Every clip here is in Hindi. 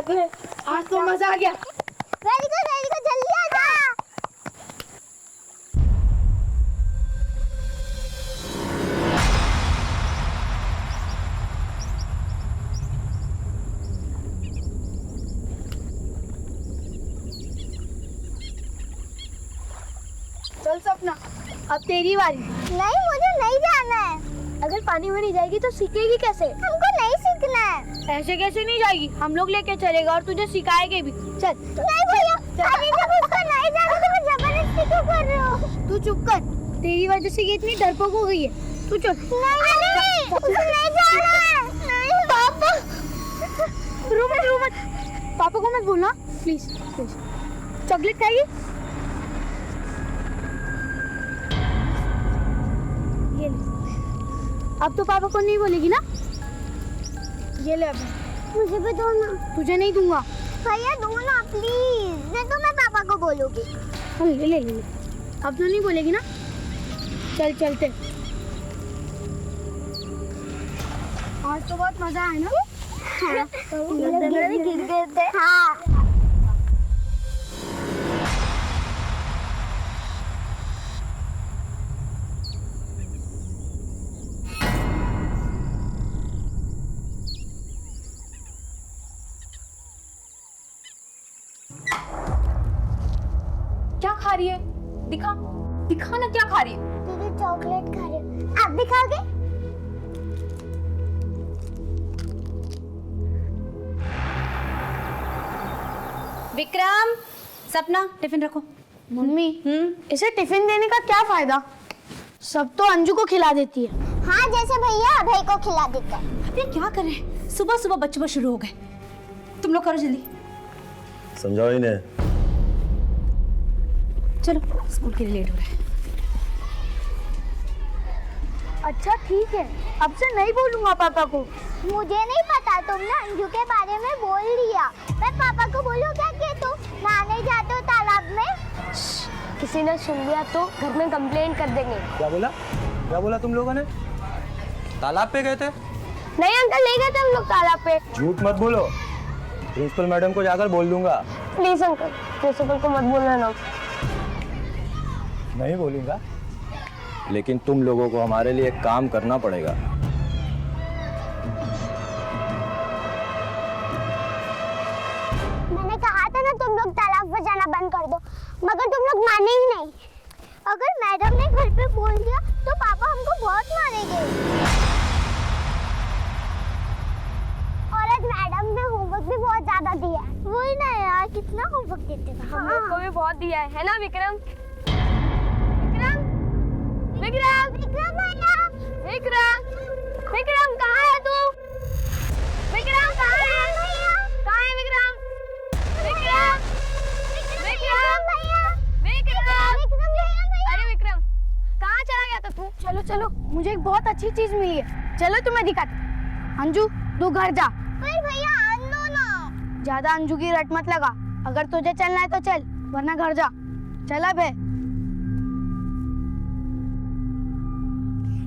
अरे आज तो मजा आ गया। वेरी गुड जल्दी आ जा। चल सपना, अब तेरी बारी। नहीं, मुझे नहीं जाना है। अगर पानी में नहीं जाएगी तो सीखेगी कैसे? हमको नहीं सीखना है। ऐसे कैसे नहीं जाएगी? हम लोग लेके चलेगा और तुझे सिखाएंगे भी। चल। नहीं भैया, अरे जब उसको नहीं जाना तो मैं जबरदस्ती क्यों कर रही हूँ? तू चुप कर, तेरी वजह से ये इतनी डरपोक हो गई है। तू चल। नहीं, उसे नहीं जाना है। नहीं पापा, रो मत। पापा को मत बोलना प्लीज। चॉकलेट खाएगी? ये ले। अब तो पापा को नहीं बोलेगी ना? ये ले। अब मुझे भी दो ना। तुझे नहीं दूंगा। भैया दो ना प्लीज, नहीं तो मैं पापा को बोलूंगी। ले। अब तो नहीं बोलेगी ना? चल चलते। आज तो बहुत मजा आया ना? हाँ। गिर गए थे। हाँ। क्या खा रही है? दिखा ना क्या खा रही है। दीदी चॉकलेट खा रही है। आप भी खाओगे? विक्रम, सपना टिफिन रखो। मम्मी, इसे टिफिन देने का क्या फायदा? सब तो अंजू को खिला देती है। हाँ, जैसे भैया अभय को खिला देते हैं। अरे क्या कर रहे हैं? सुबह बच्चों शुरू हो गए। तुम लोग करो जल्दी। समझाओ इन्हें। चलो, स्कूल के लिए लेट हो रहा है। अच्छा ठीक है, अब से नहीं बोलूंगा पापा को। मुझे नहीं पता, तुमने अंजू के बारे में बोल दिया। मैं पापा को बोलूं क्या कि तुम नहाने जाते हो तालाब में? किसी ने सुन लिया तो घर में कंप्लेंट कर देंगे। क्या बोला तुम लोगों ने? तालाब पे गए थे? नहीं अंकल, नहीं गए थे हम लोग तालाब पे। झूठ मत बोलो, प्रिंसिपल मैडम को जाकर बोल दूंगा। प्लीज अंकल, प्रिंसिपल को मत बोलना ना। नहीं बोलूंगा, लेकिन तुम लोगों को हमारे लिए एक काम करना पड़ेगा। मैंने कहा था ना तुम लोग तालाब पर जाना बंद कर दो, मगर तुम लोग माने ही नहीं। अगर मैडम ने घर पे बोल दिया तो पापा हमको बहुत मारेंगे। और आज मैडम ने होमवर्क भी बहुत ज्यादा दिया है। वही ना यार, कितना होमवर्क देते हैं। हम लोग को भी बहुत दिया है ना विक्रम? विक्रम कहाँ है तू? विक्रम कहाँ है? कहाँ है विक्रम? अरे विक्रम, कहाँ चला गया था तू? चलो, मुझे एक बहुत अच्छी चीज मिली है। चलो तुम्हें दिखाते। अंजू, तू घर जा। पर भैया आनो ना। ज्यादा अंजू की रट मत लगा। अगर तुझे चलना है तो चल, वरना घर जा। चला बे।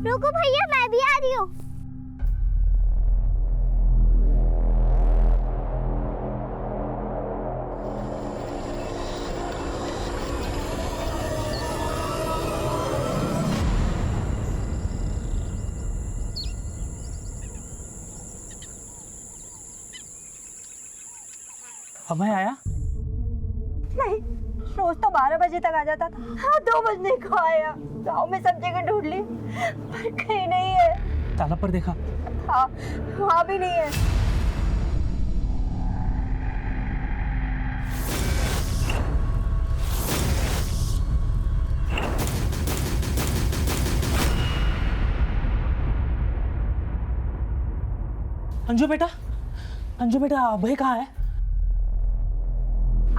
रुको भैया, मैं भी आ रही हूँ। अभय आया? नहीं, रोज तो 12 बजे तक आ जाता था। हाँ, 2 बजने को आया। गांव में सब जगह ढूंढ ली पर कहीं नहीं है। तालाब पर देखा? हाँ, वहाँ भी नहीं है। अंजू बेटा अभय कहाँ है?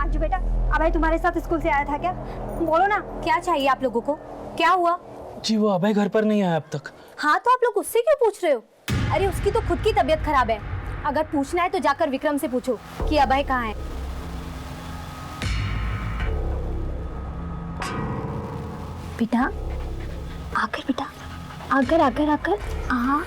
अंजू बेटा, अभय तुम्हारे साथ स्कूल से आया था क्या? बोलो ना। क्या चाहिए आप लोगों को? क्या हुआ? जी वो अभय घर पर नहीं आया अब तक। हाँ तो आप लोग उससे क्यों पूछ रहे हो? अरे उसकी तो खुद की तबीयत खराब है। अगर पूछना है तो जाकर विक्रम से पूछो कि अभय कहाँ है। बेटा आकर, बेटा आकर। हाँ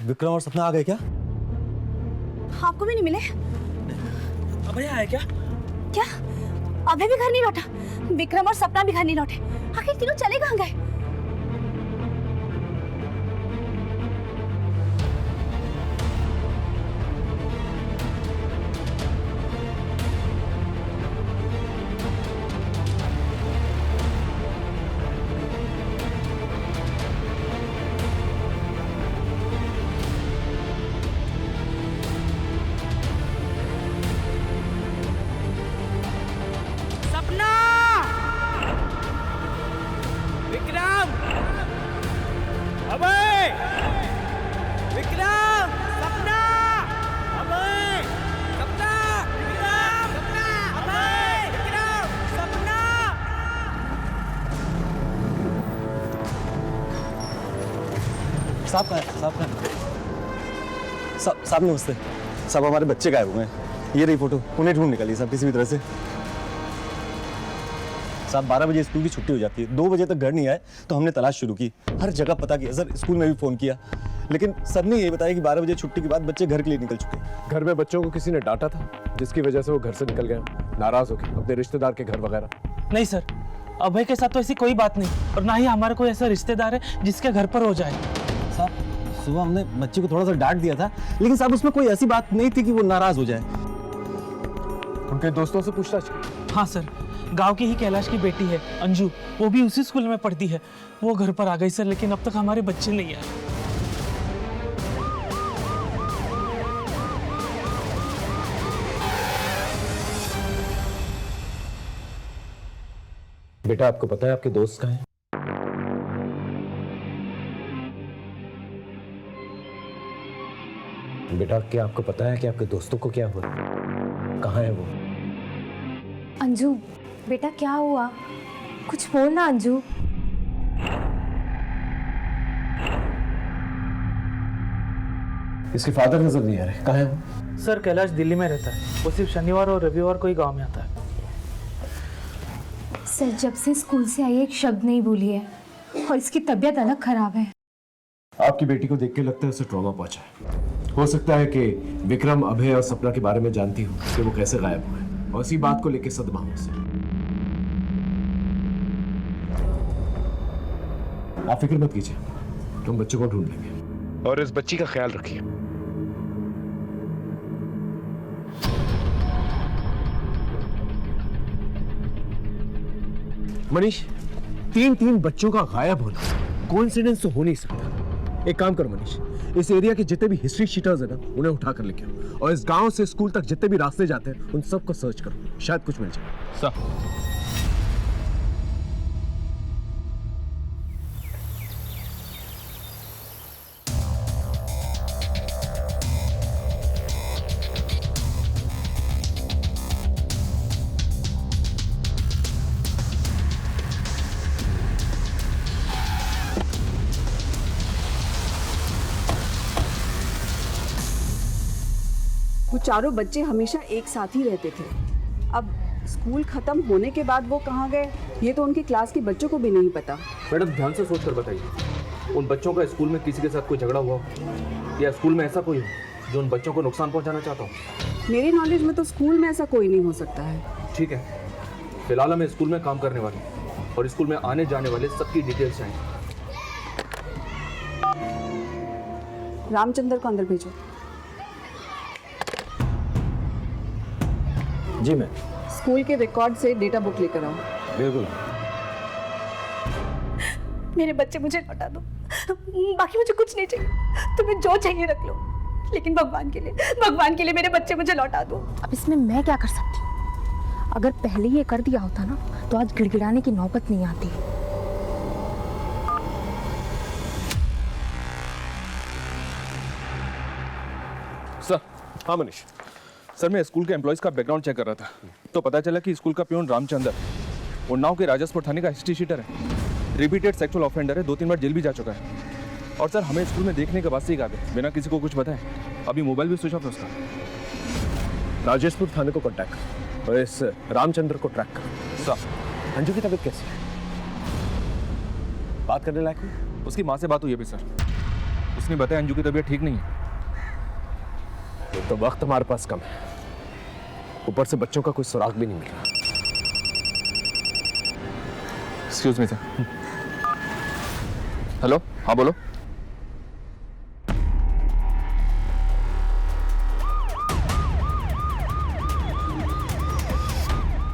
विक्रम और सपना आ गए क्या? आपको भी नहीं मिले अभय आया क्या? क्या? अभय भी घर नहीं लौटा, विक्रम और सपना भी घर नहीं लौटे। आखिर तीनों चले कहाँ गए? सपना, विक्रम, अभय, विक्रम, सपना, अभय, सपना, विक्रम, सपना, अभय, विक्रम, सपना। साहब कहाँ है? साहब कहाँ है? साहब नमस्ते। साहब हमारे बच्चे गायब हुए हैं। ये रही फोटो, उन्हें ढूंढ निकालिए साहब किसी भी तरह से। साहब 12 बजे स्कूल की छुट्टी हो जाती है, 2 बजे तक घर नहीं आए तो हमने तलाश शुरू की, हर जगह पता किया सर, स्कूल में भी फ़ोन किया, लेकिन सबने ये बताया कि 12 बजे छुट्टी के बाद बच्चे घर के लिए निकल चुके हैं। घर में बच्चों को किसी ने डांटा था जिसकी वजह से वो घर से निकल गए, नाराज होके अपने रिश्तेदार के घर वगैरह। नहीं सर, अभय के साथ तो ऐसी कोई बात नहीं, और ना ही हमारा कोई ऐसा रिश्तेदार है जिसके घर पर हो जाए। साहब सुबह हमने बच्चे को थोड़ा सा डांट दिया था, लेकिन साहब उसमें कोई ऐसी बात नहीं थी कि वो नाराज हो जाए। उनके दोस्तों से पूछताछ की? हाँ सर, गांव की ही कैलाश की बेटी है अंजू, वो भी उसी स्कूल में पढ़ती है, वो घर पर आ गई सर, लेकिन अब तक हमारे बच्चे नहीं आए। बेटा आपको पता है आपके दोस्त कहाँ हैं? बेटा क्या आपको पता है कि आपके दोस्तों को क्या हुआ? कहाँ है वो? अंजू, बेटा क्या हुआ? कुछ बोल ना अंजू। इसके फादर नजर नहीं आ रहे, कहाँ है वो? सर कैलाश दिल्ली में रहता है, वो सिर्फ शनिवार और रविवार को ही गाँव में आता है। सर जब से स्कूल से आई एक शब्द नहीं बोली है, और इसकी तबीयत अलग खराब है। आपकी बेटी को देख के लगता है उसे ट्रॉमा पहुंचा है। हो सकता है कि विक्रम, अभय और सपना के बारे में जानती हो कि वो कैसे गायब हुए, और इसी बात को लेकर सदमा हो उसे। आप फिक्र मत कीजिए, तुम बच्चों को ढूंढ लेंगे, और इस बच्ची का ख्याल रखिए। मनीष, तीन बच्चों का गायब होना कोइंसिडेंस तो हो नहीं सकता। एक काम करो मनीष, इस एरिया के जितने भी हिस्ट्री शीटर्स हैं ना, उन्हें उठा कर लेके आओ, और इस गांव से स्कूल तक जितने भी रास्ते जाते हैं उन सबको सर्च करो, शायद कुछ मिल जाए। सर वो चारों बच्चे हमेशा एक साथ ही रहते थे। अब स्कूल खत्म होने के बाद वो कहाँ गए, ये तो उनकी क्लास के बच्चों को भी नहीं पता। मैडम ध्यान से सोच कर बताइए, उन बच्चों का स्कूल में किसी के साथ कोई झगड़ा हुआ हो, या स्कूल में ऐसा कोई हो जो उन बच्चों को नुकसान पहुंचाना चाहता हो? मेरे नॉलेज में तो स्कूल में ऐसा कोई नहीं हो सकता है। ठीक है, फिलहाल हमें स्कूल में काम करने वाले और स्कूल में आने जाने वाले सबकी डिटेल्स चाहिए। रामचंद्र को अंदर भेजो। जी मैम। स्कूल के रिकॉर्ड से डेटा बुक लेकर आओ। बिल्कुल। मेरे बच्चे मुझे लौटा दो, बाकी मुझे कुछ नहीं चाहिए, तुम्हें जो चाहिए रख लो, लेकिन भगवान के लिए मेरे बच्चे मुझे लौटा दो। अब इसमें मैं क्या कर सकती हूँ? अगर पहले ये कर दिया होता ना तो आज गिड़गिड़ाने की नौबत नहीं आती। सर। हाँ मनीष सर, मैं स्कूल के एम्प्लॉयज़ का बैकग्राउंड चेक कर रहा था, तो पता चला कि स्कूल का प्यून रामचंद्र उन्नाव के राजसपुर थाने का हिस्ट्री शीटर है, रिपीटेड सेक्सुअल ऑफेंडर है, 2-3 बार जेल भी जा चुका है, और सर हमें स्कूल में देखने के बाद से ही आ गए, बिना किसी को कुछ बताए। अभी मोबाइल भी स्विच ऑफ है उसका। राजसपुर थाने को कॉन्टैक्ट करो और इस रामचंद्र को ट्रैक करो। सर। अंजू की तबीयत कैसी है? बात करने लायक हुई? उसकी माँ से बात हुई अभी सर। उसने बताया अंजू की तबीयत ठीक नहीं है। एक तो वक्त हमारे पास कम है, ऊपर से बच्चों का कोई सुराग भी नहीं मिल रहा। Excuse me sir. हेलो, हाँ बोलो।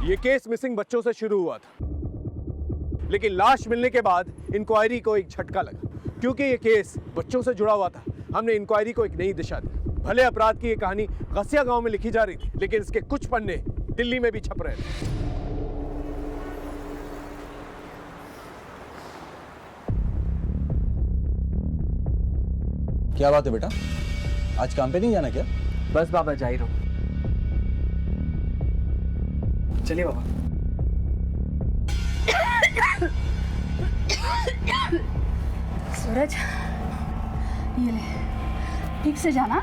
ये केस मिसिंग बच्चों से शुरू हुआ था, लेकिन लाश मिलने के बाद इंक्वायरी को एक झटका लगा। क्योंकि ये केस बच्चों से जुड़ा हुआ था, हमने इंक्वायरी को एक नई दिशा दी। भले अपराध की ये कहानी गसिया गांव में लिखी जा रही थी, लेकिन इसके कुछ पन्ने दिल्ली में भी छप रहे थे। क्या बात है बेटा, आज काम पे नहीं जाना क्या? बस बाबा जा ही रहा हूँ। चलिए बाबा। सूरज, ये ले, ठीक से जाना।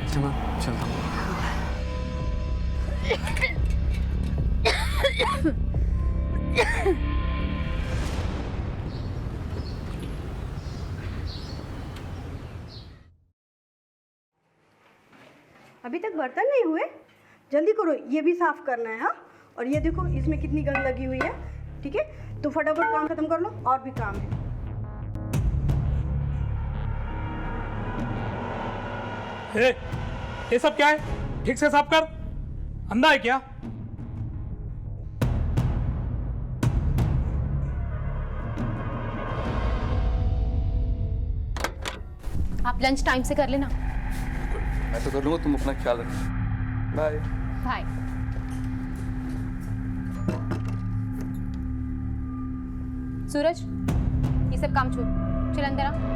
चलो चलता हूँ। अभी तक बर्तन नहीं हुए, जल्दी करो, ये भी साफ करना है। हाँ, और ये देखो इसमें कितनी गंद लगी हुई है। ठीक है, तो फटाफट काम खत्म कर लो, और भी काम है। ये सब क्या है? ठीक से साफ कर। अंधा है क्या? आप लंच टाइम से कर लेना। मैं तो कर लूंगा, तुम अपना ख्याल रखना। Bye bye. सूरज, ये सब काम छोड़, चल अंदर आ।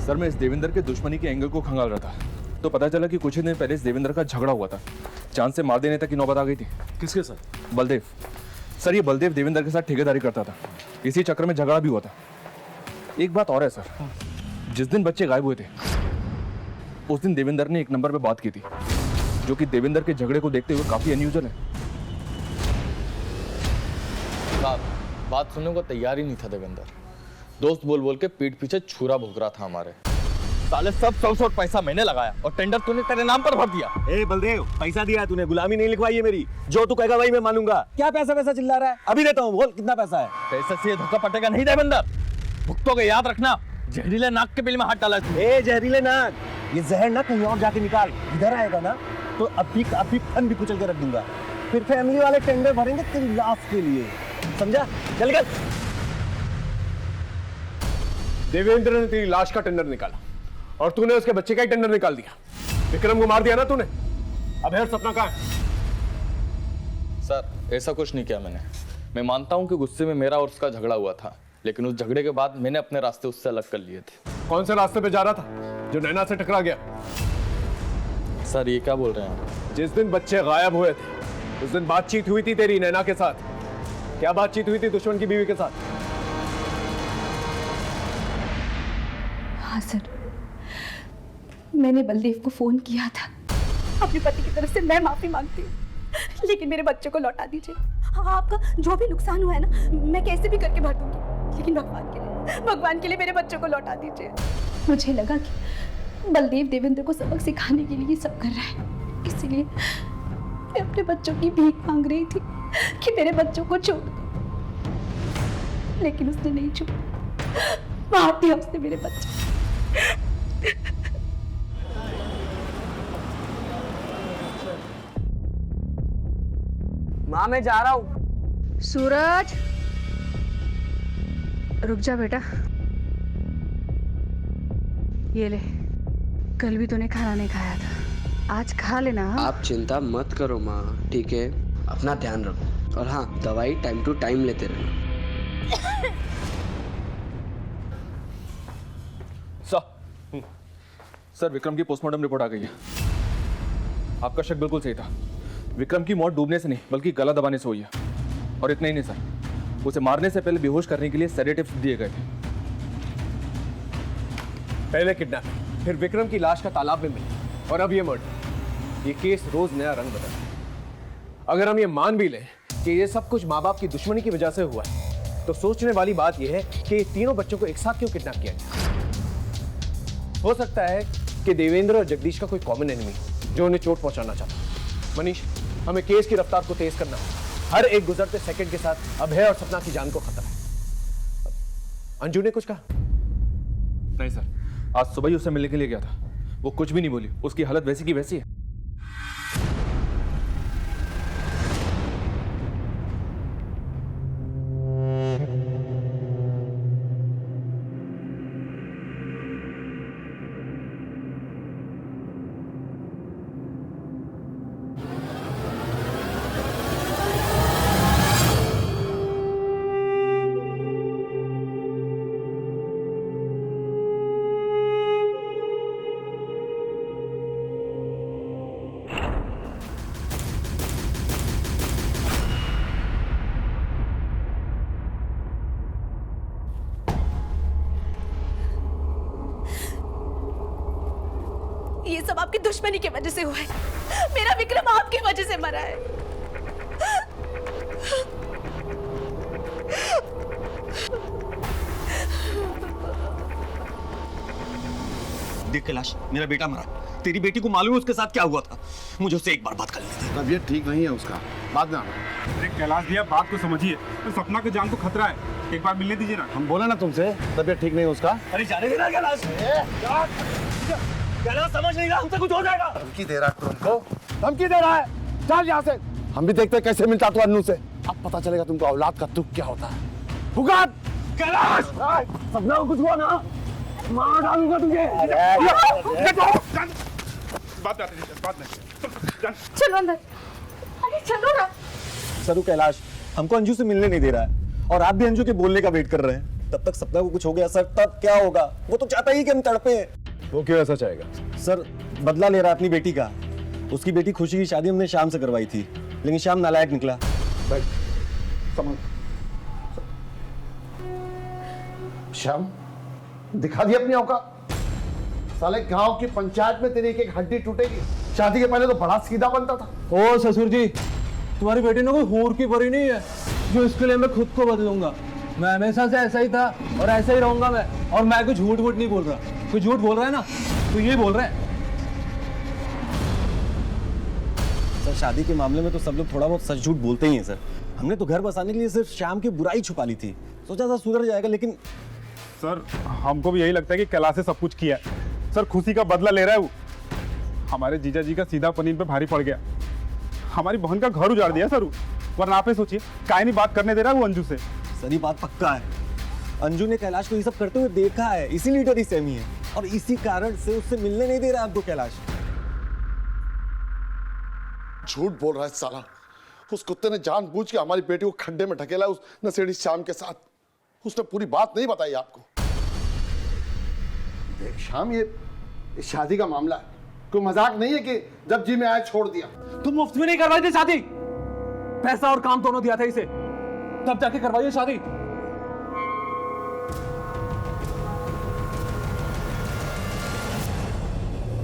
सर, मैं इस देवेंद्र के दुश्मनी के एंगल को खंगाल रहा था, तो पता चला कि कुछ ही दिन पहले इस देवेंद्र का झगड़ा हुआ था। चांद से मार देने तक की नौबत आ गई थी। किसके साथ? बलदेव। सर, ये बलदेव देवेंद्र के साथ ठेकेदारी करता था, इसी चक्कर में झगड़ा भी हुआ था। एक बात और है सर, जिस दिन बच्चे गायब हुए थे उस दिन देवेंद्र ने एक नंबर पे बात की थी, जो कि देवेंद्र के झगड़े को देखते हुए काफी अनयूजुअल है। बात सुनने को तैयार ही नहीं था देवेंद्र। दोस्त बोल बोल के पीठ पीछे छुरा भोग रहा था हमारे। साले सब 100 पैसा मैंने लगाया और टेंडर तूने तेरे नाम पर भर दिया। ए बलदेव, पैसा दिया तूने, गुलामी नहीं लिखवाई है मेरी। जो तू कहेगा वही मैं मानूंगा। क्या पैसा पैसा चिल्ला रहा है? अभी देता हूँ, बोल कितना पैसा है? पैसे से धोखा पटेगा नहीं देवेंद्र, भुगतोगे याद रखना। जहरीले नाक के बिल में हाथ डाला तू। ए जहरीले नाक, ये जहर ना कहीं और जाके निकाल। इधर आएगा ना तो अभी फन भी कुचल के रख दूंगा। फिर फैमिली वाले टेंडर भरेंगे तेरी लाश के लिए, समझा? चल गया। देवेंद्र ने तेरी लाश का टेंडर निकाला और तूने उसके बच्चे का ही टेंडर निकाल दिया। विक्रम को मार दिया ना तूने। अब है सपना कहाँ है? सर, ऐसा कुछ नहीं किया मैंने। मैं मानता हूँ कि गुस्से में मेरा और उसका झगड़ा हुआ था, लेकिन उस झगड़े के बाद मैंने अपने रास्ते उससे अलग कर लिए थे। कौन से रास्ते पे जा रहा था जो नैना से टकरा गया? सर, ये क्या बोल रहे हैं आप? जिस दिन बच्चे गायब हुए थे उस दिन बातचीत हुई थी तेरी नैना के साथ। क्या बातचीत हुई थी दुश्मन की बीवी के साथ? हाँ सर, मैंने बलदेव को फोन किया था। अपने पति की तरफ से मैं माफी मांगती हूँ, लेकिन मेरे बच्चों को लौटा दीजिए। हाँ, आपका जो भी नुकसान हुआ है ना, मैं कैसे भी करके भर दूंगी, लेकिन भगवान के लिए मेरे बच्चों को लौटा दीजिए। मुझे लगा कि बलदेव देवेंद्र को सबक सिखाने के लिए ये सब कर रहा है, इसीलिए मैं अपने बच्चों की भीख मांग रही थी कि मेरे बच्चों को छोड़ दो, लेकिन उसने नहीं छोड़ा। मार दिया उसने मेरे बच्चे। माँ, मैं जा रहा हूँ। सूरज, रुक जा बेटा। ये ले, कल भी तूने खाना नहीं खाया था, आज खा लेना। आप चिंता मत करो माँ, ठीक है? अपना ध्यान रखो, और हाँ, दवाई टाइम टू टाइम लेते रहना। सर, विक्रम की पोस्टमार्टम रिपोर्ट आ गई है। आपका शक बिल्कुल सही था। विक्रम की मौत डूबने से नहीं बल्कि गला दबाने से हुई है। और इतना ही नहीं सर, उसे मारने से पहले बेहोश करने के लिए सेडेटिव्स दिए गए थे। पहले किडनैपिंग, फिर विक्रम की लाश का तालाब में मिली और अब ये मर्डर। ये केस रोज नया रंग बदलता है। अगर हम ये मान भी लें कि ये सब कुछ माँ बाप की दुश्मनी की वजह से हुआ है, तो सोचने वाली बात यह है कि ये तीनों बच्चों को एक साथ क्यों किडनैप किया गया। हो सकता है कि देवेंद्र और जगदीश का कोई कॉमन एनिमी जो उन्हें चोट पहुंचाना चाहता। मनीष, हमें केस की रफ्तार को तेज करना है। हर एक गुजरते सेकंड के साथ अभय और सपना की जान को खतरा है। अंजू ने कुछ कहा? नहीं सर, आज सुबह ही उससे मिलने के लिए गया था, वो कुछ भी नहीं बोली। उसकी हालत वैसी की वैसी है। ये सब आपकी दुश्मनी की वजह से हुआ है। मेरा विक्रम आपकी वजह से मरा है। देख कैलाश, मेरा बेटा मरा। तेरी बेटी को मालूम है उसके साथ क्या हुआ था? मुझे उससे एक बार बात कर लेने दे। तबीयत ठीक नहीं है उसका, बाद में आना। अरे कैलाश भैया, बात को समझिए, तो सपना की जान को खतरा है, एक बार मिलने दीजिए ना। हम बोले ना तुमसे, तबीयत ठीक नहीं है उसका। अरे जाने देना कैलाश। कैलाश समझ नहीं रहा, हमसे कुछ हो जाएगा। धमकी दे रहा है तुमको, धमकी दे रहा है। चल यहाँ से, हम भी देखते हैं कैसे मिलता तू अन्नू से। अब पता चलेगा तुमको औलाद का दुख क्या होता है। पुकार कैलाश, सपना को कुछ हुआ ना, मार डालूंगा तुझे। चलो अंदर। अरे चलो ना। सरू, कैलाश हमको अंजू से मिलने नहीं दे रहा है और आप भी अंजू के बोलने का वेट कर रहे हैं। तब तक सपना को कुछ हो गया सर, तब क्या होगा? वो तो चाहता ही कि हम तड़पे। वो क्यों ऐसा चाहेगा? सर बदला ले रहा है अपनी बेटी का। उसकी बेटी खुशी की शादी हमने शाम से करवाई थी, लेकिन शाम नालायक निकला। श्याम, दिखा दी अपनी औकात। साले गांव की पंचायत में तेरी एक एक हड्डी टूटेगी। शादी के पहले तो बड़ा सीधा बनता था। ओ ससुर जी, तुम्हारी बेटी ने कोई हूर की परी नहीं है जो इसके लिए मैं खुद को बदलूंगा। मैं हमेशा से ऐसा ही था और ऐसा ही रहूंगा मैं। और मैं कोई झूठ वूठ नहीं बोल रहा। कोई झूठ बोल रहा है ना तो ये बोल रहा है। सर शादी के मामले में तो सब लोग थोड़ा बहुत सच झूठ बोलते ही हैं सर। हमने तो घर बसाने के लिए सिर्फ शाम की बुराई छुपा ली थी, सोचा था सुधर जाएगा, लेकिन सर हमको भी यही लगता है कि कैलाश से सब कुछ किया है। सर खुशी का बदला ले रहा है वो। हमारे जीजा जी का सीधा पनीर पे भारी पड़ गया। हमारी बहन का घर उजाड़ दिया सर। वरना आप सोचिए, काहे नहीं बात करने दे रहा है वो अंजू से। सर ये बात पक्का है, अंजू ने कैलाश को ये सब करते हुए देखा है, इसीलिए डरी सहमी है और इसी कारण से उससे मिलने नहीं दे रहा आपको कैलाश। झूठ बोल रहा है साला। उस कुत्ते ने जानबूझ के हमारी बेटी को खड्डे में ढकेला उस नशेड़ी श्याम के साथ। उसने पूरी बात नहीं बताई आपको। देख श्याम, ये शादी का मामला है, कोई मजाक नहीं है कि जब जी में आया छोड़ दिया। तुम मुफ्त में नहीं करवाई थी शादी, पैसा और काम दोनों दिया था इसे, तब जाके करवाइए शादी।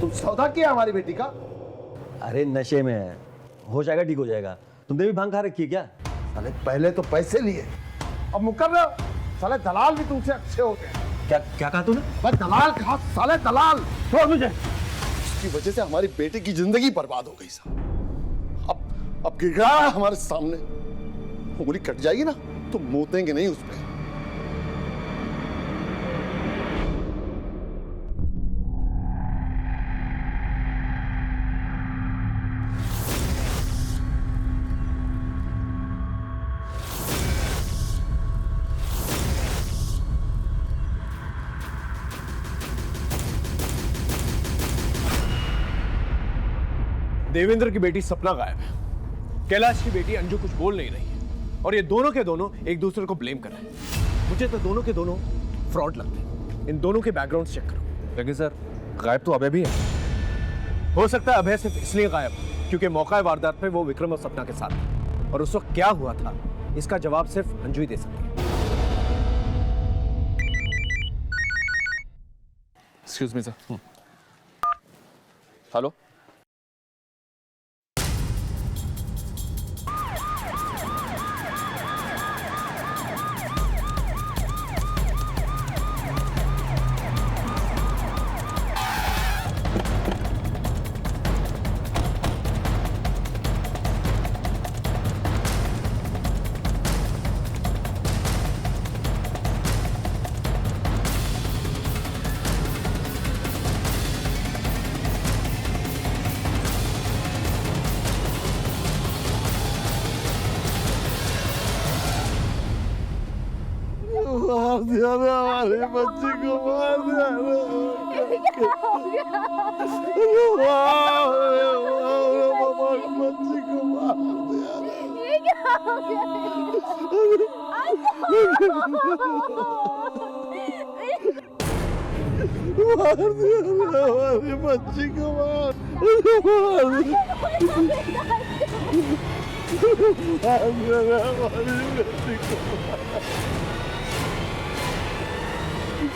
तुम सौदा किया हमारी बेटी का? अरे नशे में है, हो जाएगा, ठीक हो जाएगा। तुमने भी भांग खा रखी है क्या? साले पहले तो पैसे लिए, अब मुकर रहे हो। साले दलाल भी तुमसे अच्छे होते हैं। क्या कहा तूने? मैं दलाल कहा, साले दलाल। छोड़ मुझे। इसकी वजह से हमारी बेटी की जिंदगी बर्बाद हो गई साहब। अब गिरा हमारे सामने, उंगली कट जाएगी ना तो मोतेंगे नहीं उस पर। देवेंद्र की बेटी सपना गायब है, कैलाश की बेटी अंजू कुछ बोल नहीं रही है और ये दोनों के दोनों एक दूसरे को ब्लेम कर रहे हैं। मुझे तो दोनों के दोनों फ्रॉड लगते हैं। इन दोनों के बैकग्राउंड चेक करो। लेकिन सर गायब तो अभय भी है। हो सकता है अभय सिर्फ इसलिए गायब क्योंकि मौका वारदात पे वो विक्रम और सपना के साथ था और उस वक्त क्या हुआ था इसका जवाब सिर्फ अंजू ही दे सकती है। Excuse me sir. हेलो मार दिया रे हमारे बच्चे को, मार दिया रे। बच्चे को मार दिया रे। ये क्या हो मार दिया रे हमारे बच्चे को, मार दिया रे हमारी बेटी को।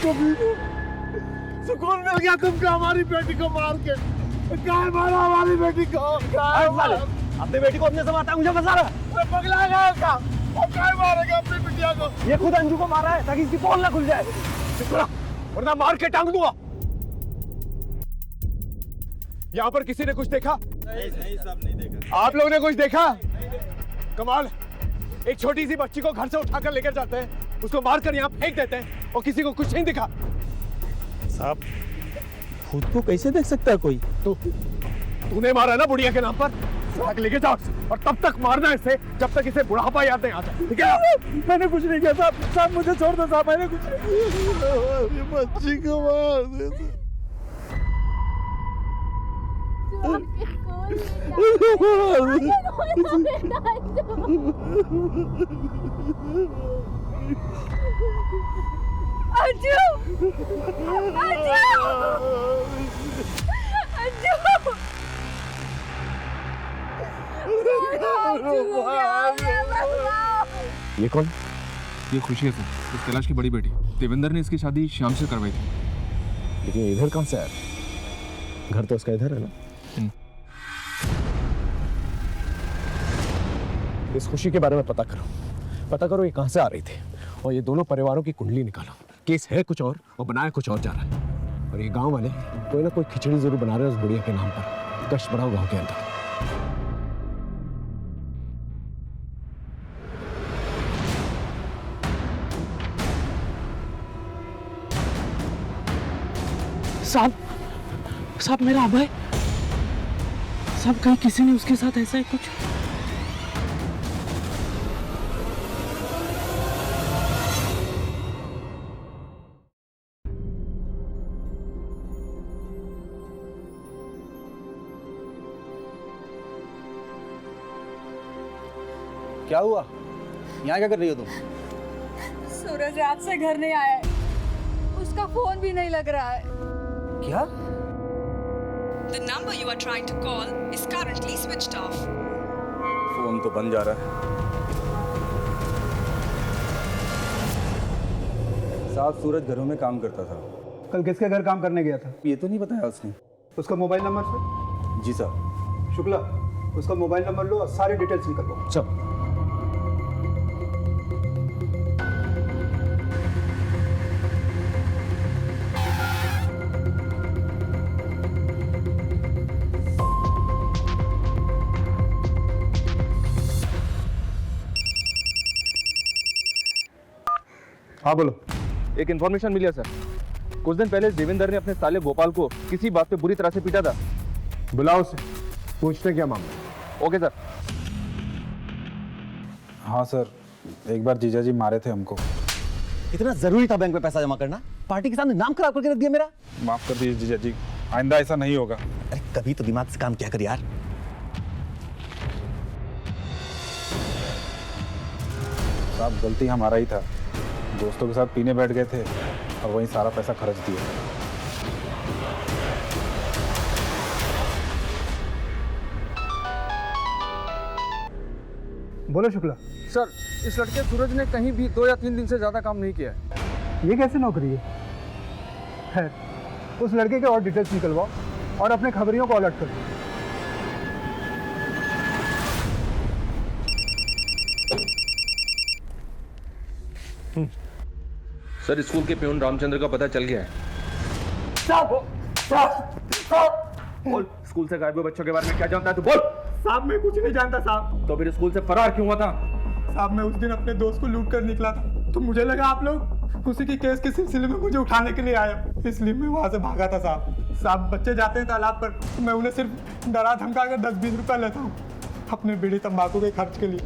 कभी सुकून मिल गया तुमको हमारी बेटी को मार के? क्या मारा हमारी बेटी को? अपनी बेटी को अपने से मारता है, मुझे फंसा रहा है। पगला गया क्या? वो क्या मारेगा अपनी बिटिया को? ये खुद अंजू को मारा है ताकि इसकी पोल ना खुल जाए, वरना मार के टांग दूंगा। यहाँ पर किसी ने कुछ देखा? नहीं सब नहीं देखा। आप लोगों ने कुछ देखा? कमाल, एक छोटी सी बच्ची को घर से उठाकर लेकर जाते हैं, उसको मारकर यहाँ फेंक देते हैं और किसी को कुछ नहीं दिखा। साहब खुद को कैसे देख सकता है कोई? तूने मारा ना बुढ़िया के नाम पर, आगे लेके जाओ और तब तक मारना इसे जब तक इसे बुढ़ापा याद नहीं आ जाए, ठीक है? मैंने कुछ नहीं किया साहब, साहब मुझे छोड़ दो साहब, मैंने कुछ हमारी बच्ची को मार देते। अंजू, ये कौन? ये खुशी है सर, इस कैलाश की बड़ी बेटी। देवेंद्र ने इसकी शादी श्याम से करवाई थी। लेकिन इधर कहाँ से आया? घर तो उसका इधर है ना। इस खुशी के बारे में पता करो ये कहाँ से आ रही थी और ये दोनों परिवारों की कुंडली निकालो। केस है कुछ और बनाया कुछ और जा रहा है, और ये गांव वाले कोई ना कोई खिचड़ी जरूर बना रहे हैं उस बुढ़िया के नाम पर। कष्ट बढ़ाओ गांव के अंदर। साहब मेरा अभय साहब, कहीं किसी ने उसके साथ ऐसा ही कुछ? क्या हुआ? यहाँ क्या कर रही हो तुम? सूरज रात से घर नहीं आया है, उसका फोन भी नहीं लग रहा है। क्या? The number you are trying to call is currently switched off. Phone तो बंद जा रहा है। साहब सूरज घरों में काम करता था। कल किसके घर काम करने गया था? ये तो नहीं बताया उसने। उसका मोबाइल नंबर सर? जी साहब। शुक्ला, उसका मोबाइल नंबर लो और सारी डिटेल्स निकल लो। सब हाँ बोलो। एक इन्फॉर्मेशन मिली है सर, कुछ दिन पहले देवेंद्र ने अपने साले गोपाल को किसी बात पे बुरी तरह से पीटा था। बुलाओ उसे, पूछते क्या मामला। Okay sir. हाँ सर, एक बार जीजा जी मारे थे हमको। इतना जरूरी था बैंक में पैसा जमा करना? पार्टी के सामने नाम खराब करके रख दिया मेरा। माफ कर दीजिए जीजा जी, आइंदा ऐसा नहीं होगा। अरे कभी तो दिमाग से काम किया कर यार। साहब गलती हमारा ही था, दोस्तों के साथ पीने बैठ गए थे और वहीं सारा पैसा खर्च दिया। बोलो शुक्ला। सर, इस लड़के सूरज ने कहीं भी 2 या 3 दिन से ज्यादा काम नहीं किया है। ये कैसे नौकरी है? खैर उस लड़के के और डिटेल्स निकलवाओ और अपने खबरियों को अलर्ट करो। सर स्कूल के प्यून रामचंद्र का पता चल गया है। बोल, स्कूल से गायब हुए बच्चों के बारे में क्या जानता है तू? बोल। साहब मैं कुछ नहीं जानता साहब। तो फिर स्कूल से फरार क्यों हुआ था? साहब मैं उस दिन अपने दोस्त को लूट कर निकला था, तो मुझे लगा आप लोग उसी की केस के सिलसिले में मुझे उठाने के लिए आए, इसलिए मैं वहाँ से भागा था साहब। साहब बच्चे जाते हैं तालाब पर, मैं उन्हें सिर्फ डरा धमका कर 10-20 रुपये लेता हूँ अपने बीड़ी तंबाकू के खर्च के लिए।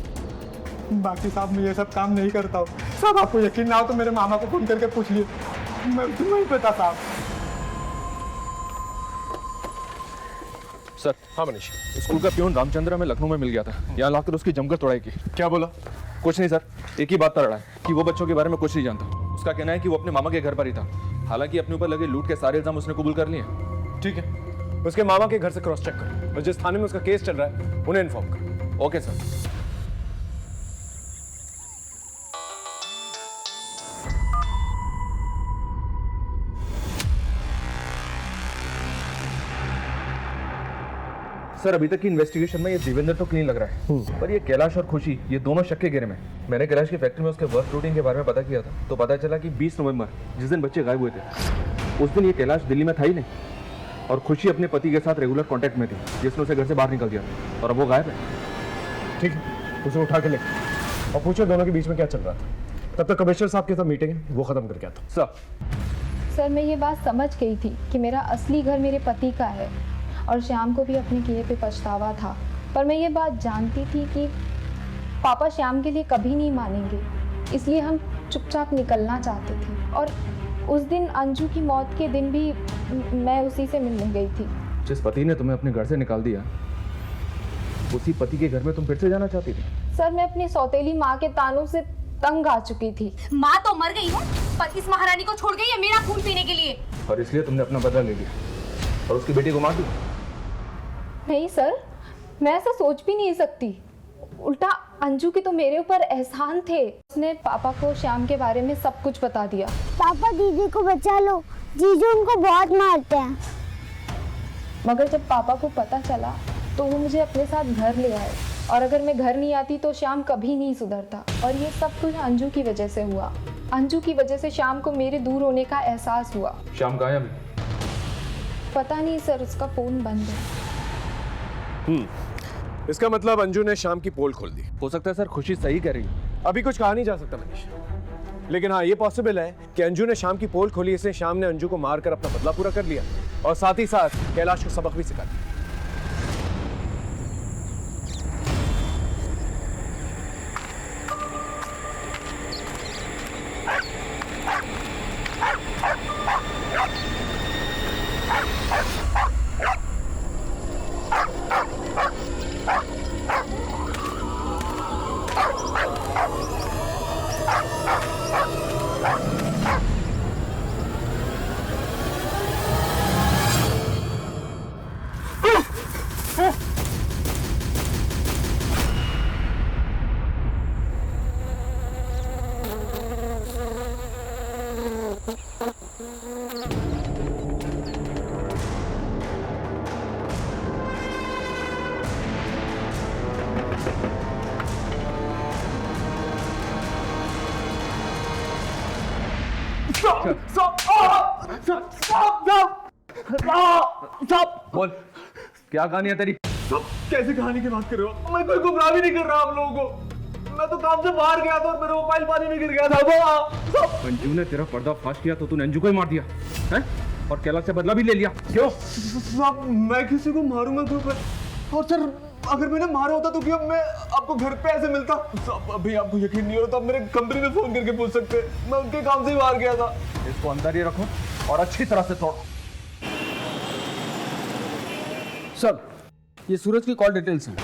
बाकी साहब मैं ये सब काम नहीं करता हूँ। साहब आपको यकीन ना हो तो मेरे मामा को फोन करके पूछ लिए, मैं नहीं पता साहब। सर। हाँ मनीष, स्कूल का प्यून रामचंद्र हमें लखनऊ में मिल गया था, यहाँ लाकर उसकी जमकर तोड़ाई की। क्या बोला? कुछ नहीं सर, एक ही बात पर अड़ा है कि वो बच्चों के बारे में कुछ नहीं जानता। उसका कहना है कि वो अपने मामा के घर पर ही था, हालांकि अपने ऊपर लगे लूट के सारे इल्जाम उसने कबूल कर लिए। ठीक है, उसके मामा के घर से क्रॉस चेक करो और जिस थाने में उसका केस चल रहा है उन्हें इन्फॉर्म करो। Okay sir. सर अभी तक की इन्वेस्टिगेशन में ये देवेंद्र तो क्लीन लग रहा है, पर ये कैलाश और खुशी ये दोनों शक के घेरे में। मैंने कैलाश की फैक्ट्री में उसके वर्क रूटीन के बारे में पता किया था, तो पता चला कि 20 नवंबर जिस दिन बच्चे गायब हुए थे उस दिन ये कैलाश दिल्ली में था ही नहीं, और खुशी अपने पति के साथ रेगुलर कांटेक्ट में थी, जिसने उसे घर से बाहर निकल दिया और अब वो गायब है। ठीक है, उसे उठा के ले और पूछो दोनों के बीच में क्या चल रहा था। तब तक कमिश्नर साहब के साथ मीटिंग है, वो खत्म करके आता हूँ। सर मैं ये बात समझ गई थी कि मेरा असली घर मेरे पति का है और श्याम को भी अपने किए पे पछतावा था, पर मैं ये बात जानती थी कि पापा श्याम के लिए कभी नहीं मानेंगे, इसलिए हम चुपचाप निकलना चाहते थे। और उस दिन अंजू की मौत के दिन भी मैं उसी से मिलने गई थी। जिस पति ने तुम्हें अपने घर से निकाल दिया, उसी पति के घर में तुम फिर से जाना चाहती थी? सर मैं अपनी सौतेली माँ के तानों से तंग आ चुकी थी। माँ तो मर गई है, पर इस महारानी को छोड़ गई है मेरा खून पीने के लिए, और इसलिए तुमने अपना बदला ले लिया और उसकी बेटी को मार दी। नहीं सर, मैं ऐसा सोच भी नहीं सकती। उल्टा अंजू के तो मेरे ऊपर एहसान थे, उसने पापा को श्याम के बारे में सब कुछ बता दिया। पापा दीदी को बचा लो, जीजू उनको बहुत मारते हैं। मगर जब पापा को पता चला तो वो मुझे अपने साथ घर ले आए, और अगर मैं घर नहीं आती तो श्याम कभी नहीं सुधरता, और ये सब कुछ अंजू की वजह से हुआ। अंजू की वजह से श्याम को मेरे दूर होने का एहसास हुआ। श्याम कहाँ है अभी? पता नहीं सर, उसका फोन बंद है। इसका मतलब अंजू ने शाम की पोल खोल दी। हो सकता है सर खुशी सही कह रही है। अभी कुछ कहा नहीं जा सकता मनीष, लेकिन हाँ ये पॉसिबल है कि अंजू ने शाम की पोल खोली, इसलिए शाम ने अंजू को मारकर अपना बदला पूरा कर लिया और साथ ही साथ कैलाश को सबक भी सिखा दिया। बोल, क्या कहानी है तेरी? कैसी कहानी की बात कर रहे हो? मैं कोई गुमराह भी नहीं कर रहा आप लोगों को। मैं तो काम से बाहर गया था और मेरा मोबाइल पानी में गिर गया था। अंजू ने तेरा पर्दाफाश किया तो तूने अंजू को ही मार दिया है, और कैलाश से बदला भी ले लिया। क्यों? साहब मैं किसी को मारूंगा क्यों? और सर अगर मैंने मारा होता तो क्या मैं आपको घर पे ऐसे मिलता? साहब अभी आपको यकीन नहीं हो रहा तो आप मेरे कंपनी में फोन करके पूछ सकते, मैं उनके काम से ही बाहर गया था। इसको अंदर ही रखो और अच्छी तरह से तोड़ो। सर ये सूरज की कॉल डिटेल्स हैं।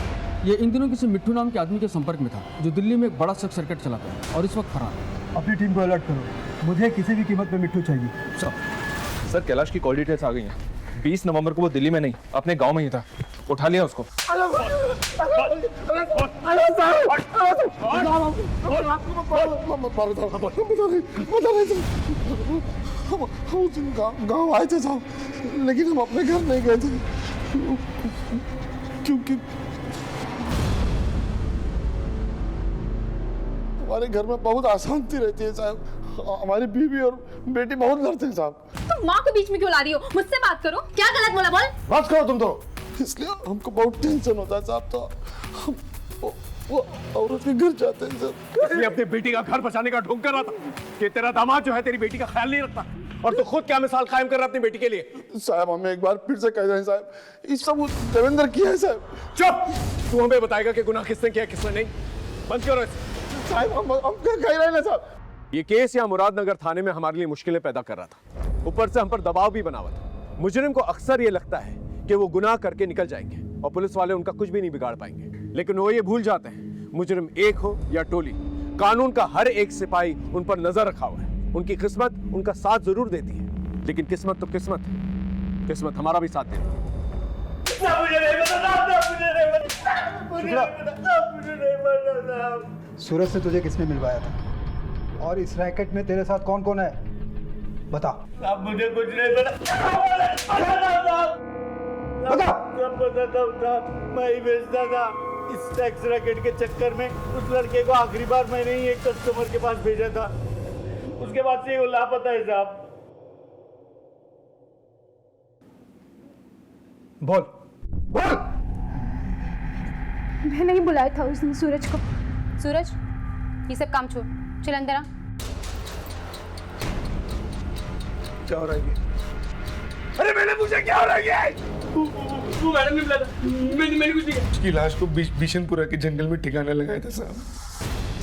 ये इन दिनों किसी मिट्टू नाम के आदमी के संपर्क में था, जो दिल्ली में एक बड़ा शॉर्ट सर्किट चलाता है और इस वक्त फरार है। अपनी टीम को अलर्ट करो, मुझे किसी भी कीमत पे मिट्टू चाहिए। सर कैलाश की कॉल डिटेल्स आ गई हैं। 20 नवंबर को वो दिल्ली में नहीं अपने गांव में ही था, उठा लिया उसको। मारो हम उस दिन गाँव आए थे साहब, लेकिन हम अपने घर नहीं गए थे क्योंकि हमारे घर में बहुत अशांति रहती है साहब। हमारी बीवी और बेटी बहुत लड़ते हैं साहब। तुम माँ को बीच में क्यों ला रही हो? मुझसे बात करो। क्या गलत बोला बोल? बात करो तुम तो। इसलिए हमको बहुत टेंशन होता है साहब, तो हम वो औरत के घर जाते हैं सर। इसलिए अपनी बेटी का घर बचाने का ढोंग कर रहा था कि तेरा दामाद जो है तेरी बेटी का ख्याल नहीं रखता, और तो खुद क्या मिसाल कायम कर रहा अपनी बेटी के लिए। साहब हमें एक बार फिर से कह रहे हैं साहब, इस सब देवेंद्र किया है साहब। चुप! तू हमें बताएगा कि गुनाह किसने किया किसने नहीं। बंद करो इसे। साहब हम क्या कह रहे हैं साहब? ये केस यहाँ मुरादनगर थाने में हमारे लिए मुश्किलें पैदा कर रहा था, ऊपर से हम पर दबाव भी बना हुआ था। मुजरिम को अक्सर ये लगता है कि वो गुनाह करके निकल जाएंगे और पुलिस वाले उनका कुछ भी नहीं बिगाड़ पाएंगे, लेकिन वो ये भूल जाते हैं मुजरिम एक हो या टोली, कानून का हर एक सिपाही उन पर नजर रखा हुआ है। उनकी किस्मत उनका साथ जरूर देती है, लेकिन किस्मत तो किस्मत है, किस्मत हमारा भी साथ देती है। सूरज से तुझे किसने मिलवाया था, और इस रैकेट में तेरे साथ कौन कौन है, बता। अब मुझे कुछ नहीं पता। मैं ही बेचता था। इस टैक्स रैकेट के चक्कर में उस लड़के को आखिरी बार मैंने ही एक कस्टमर के पास भेजा था, उसके बाद से वो लापता है साहब। बोल बोल। मैं नहीं बुलाया था उस दिन सूरज को। सूरज, ये सब काम छोड़, चल अंदर आ। क्या हो रहा है? अरे मैंने पूछा क्या हो रहा है? तू मैडम ने बुलाया था, मैंने कुछ नहीं किया। उसकी लाश को बिशनपुरा के जंगल में ठिकाने लगाया था साहब।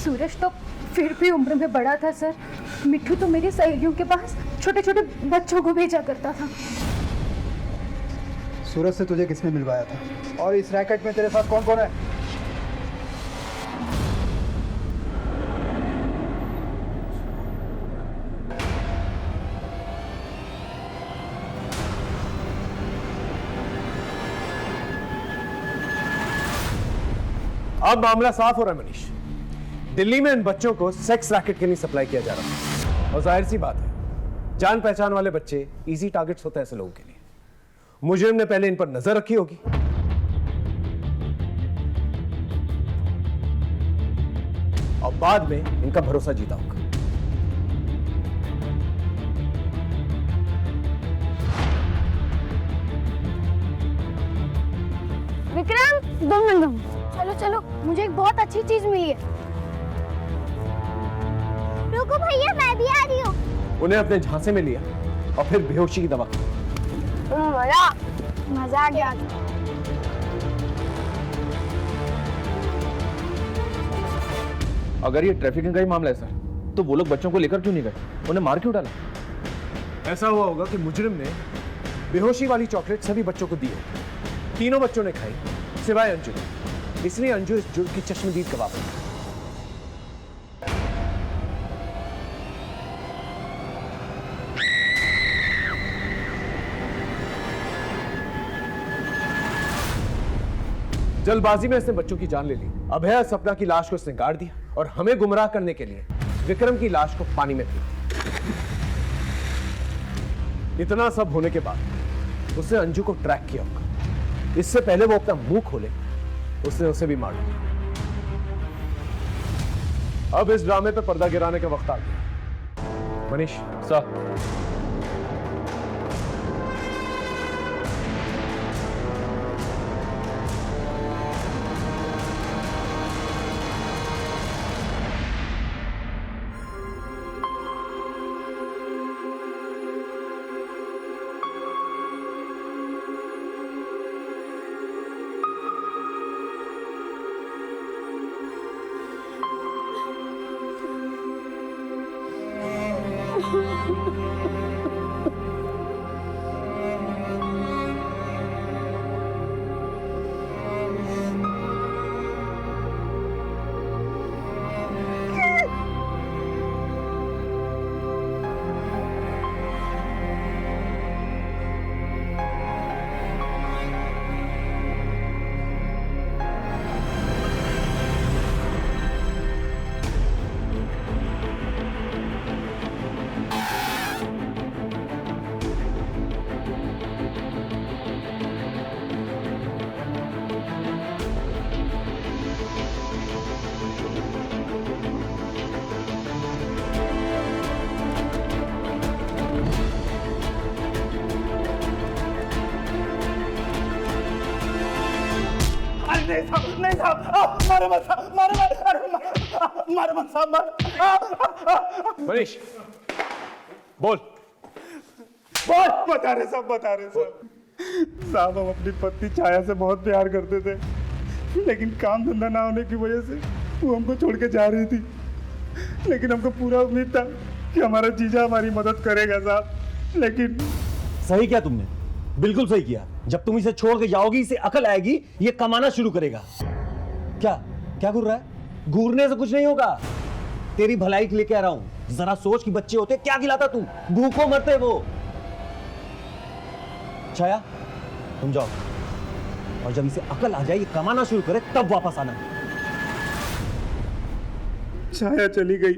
सूरज तो फिर भी उम्र में बड़ा था सर। मिट्ठू तो मेरी सहेलियों के पास छोटे छोटे बच्चों को भेजा करता था। सूरज से तुझे किसने मिलवाया था, और इस रैकेट में तेरे साथ कौन कौन है? अब मामला साफ हो रहा है मनीष। दिल्ली में इन बच्चों को सेक्स रैकेट के लिए सप्लाई किया जा रहा है, और जाहिर सी बात है जान पहचान वाले बच्चे इजी टारगेट्स होते हैं ऐसे लोगों के लिए। मुजरिम ने पहले इन पर नजर रखी होगी, और बाद में इनका भरोसा जीता होगा। विक्रम, 2 मिनट। चलो चलो, मुझे एक बहुत अच्छी चीज मिली है। रुको भैया, मैं भी आ रही हूँ। उन्हें अपने झांसे में लिया और फिर बेहोशी की दवा की। मजा आ गया। अगर ये ट्रैफिकिंग का ही मामला है सर, तो वो लोग बच्चों को लेकर क्यों नहीं गए? उन्हें मार क्यों डाला? ऐसा हुआ होगा कि मुजरिम ने बेहोशी वाली चॉकलेट सभी बच्चों को दी होगी। तीनों बच्चों ने खाई सिवाय अंजू, इसलिए अंजू इस जुर्म की चश्मदीद गवाह बनी। जल्दबाजी में इसने बच्चों की जान ले ली। अभय सपना की लाश को इसने गाड़ दिया और हमें गुमराह करने के लिए विक्रम की लाश को पानी में फेंक दिया। इतना सब होने के बाद उसने अंजू को ट्रैक किया होगा। इससे पहले वो अपना मुंह खोले उसने उसे भी मार दिया। अब इस ड्रामे पे पर्दा गिराने का वक्त आ गया। मनीष सर, नहीं साहब, नहीं साहब, मारो मत साहब, मारो मत, अरे मारो मत साहब, मारो। मनीष बोल बोल। बता रहे साहब, बता रहे साहब। साहब हम अपनी पत्नी छाया से बहुत प्यार करते थे, लेकिन काम धंधा ना होने की वजह से वो हमको छोड़ के जा रही थी, लेकिन हमको पूरा उम्मीद था कि हमारा जीजा हमारी मदद करेगा साहब, लेकिन सही किया तुमने, बिल्कुल सही किया। जब तुम इसे छोड़ के जाओगी इसे अकल आएगी, ये कमाना शुरू करेगा। क्या क्या घूर रहा है? घूरने से कुछ नहीं होगा, तेरी भलाई के लिए कह रहा हूं। जरा सोच कि बच्चे होते क्या खिलाता तू, भूखों मरते वो। छाया तुम जाओ, और जब इसे अकल आ जाए ये कमाना शुरू करे तब वापस आना। छाया चली गई,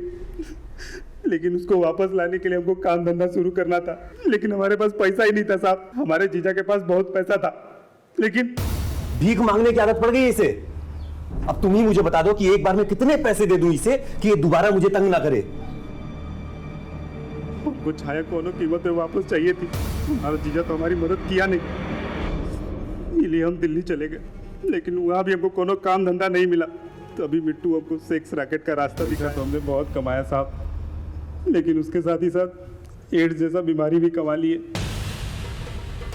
लेकिन उसको वापस लाने के लिए हमको काम धंधा शुरू करना था, लेकिन हमारे पास पैसा ही नहीं था साहब। हमारे जीजा के पास बहुत पैसा था, लेकिन भीख मांगने की आदत पड़ गई इसे। अब तुम ही मुझे बता दो कि एक बार में कितने पैसे दे दूं इसे कि ये दोबारा मुझे तंग ना करे। हमको छाया कोनो कीमत में वापस चाहिए थी। हमारा जीजा तो हमारी मदद किया नहीं, इसलिए हम दिल्ली चले गए, लेकिन वहाँ भी हमको कोनो काम धंधा नहीं मिला। तभी मिट्टू हमको सेक्स रैकेट का रास्ता दिखा, तो हमने बहुत कमाया साहब, लेकिन उसके साथ ही साथ एड्स जैसा बीमारी भी कमा लिए,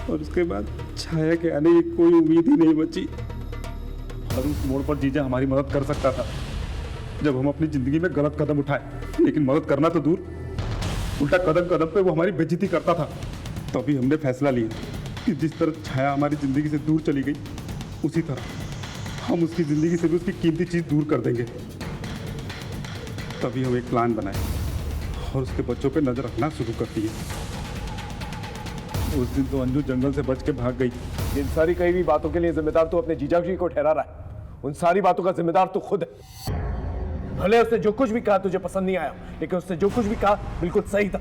और उसके बाद छाया के आने की कोई उम्मीद ही नहीं बची। और उस मोड़ पर जीजा हमारी मदद कर सकता था जब हम अपनी जिंदगी में गलत कदम उठाए, लेकिन मदद करना तो दूर, उल्टा कदम कदम पे वो हमारी बेइज्जती करता था। तभी हमने फैसला लिया कि जिस तरह छाया हमारी ज़िंदगी से दूर चली गई, उसी तरह हम उसकी ज़िंदगी से भी उसकी कीमती चीज़ दूर कर देंगे। तभी हम एक प्लान बनाए और उसके बच्चों पे नज़र रखना शुरू कर दिए। उस दिन तो अंजू जंगल से बच के भाग गई। इन सारी कही हुई बातों के लिए जिम्मेदार तो अपने जीजा जी को ठहरा रहा है, उन सारी बातों का जिम्मेदार तो खुद है। भले उसने जो कुछ भी कहा तुझे पसंद नहीं आया, लेकिन उसने जो कुछ भी कहा बिल्कुल सही था।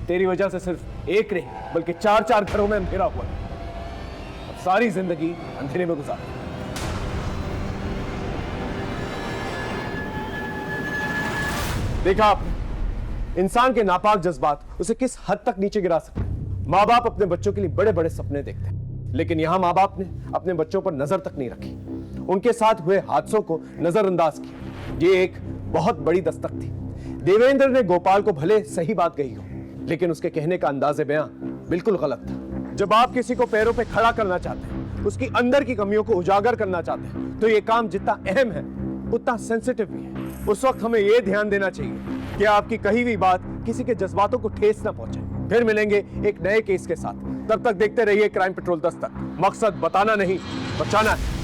तेरी वजह से सिर्फ एक नहीं बल्कि 4-4 घरों में अंधेरा हुआ। अब सारी जिंदगी अंधेरे में गुजार। देखा आपने, इंसान के नापाक जज्बात उसे किस हद तक नीचे गिरा सकते हैं। माँ बाप अपने बच्चों के लिए बड़े बड़े सपने देखते हैं, लेकिन यहां माँ बाप ने अपने बच्चों पर नजर तक नहीं रखी, उनके साथ हुए हादसों को नजरअंदाज किया। ये एक बहुत बड़ी दस्तक थी। देवेंद्र ने गोपाल को भले सही बात कही हो, लेकिन उसके कहने का अंदाज़े बयां बिल्कुल गलत था। जब आप किसी को पैरों पे खड़ा करना चाहते हैं, उसकी अंदर की कमियों को उजागर करना चाहते हैं, तो ये काम जितना अहम है उतना सेंसिटिव भी है। उस वक्त हमें यह ध्यान देना चाहिए कि आपकी कही हुई बात किसी के जज्बातों को ठेस ना पहुंचे। फिर मिलेंगे एक नए केस के साथ, तब तक देखते रहिए क्राइम पेट्रोल दस्तक। मकसद बताना नहीं, बचाना है।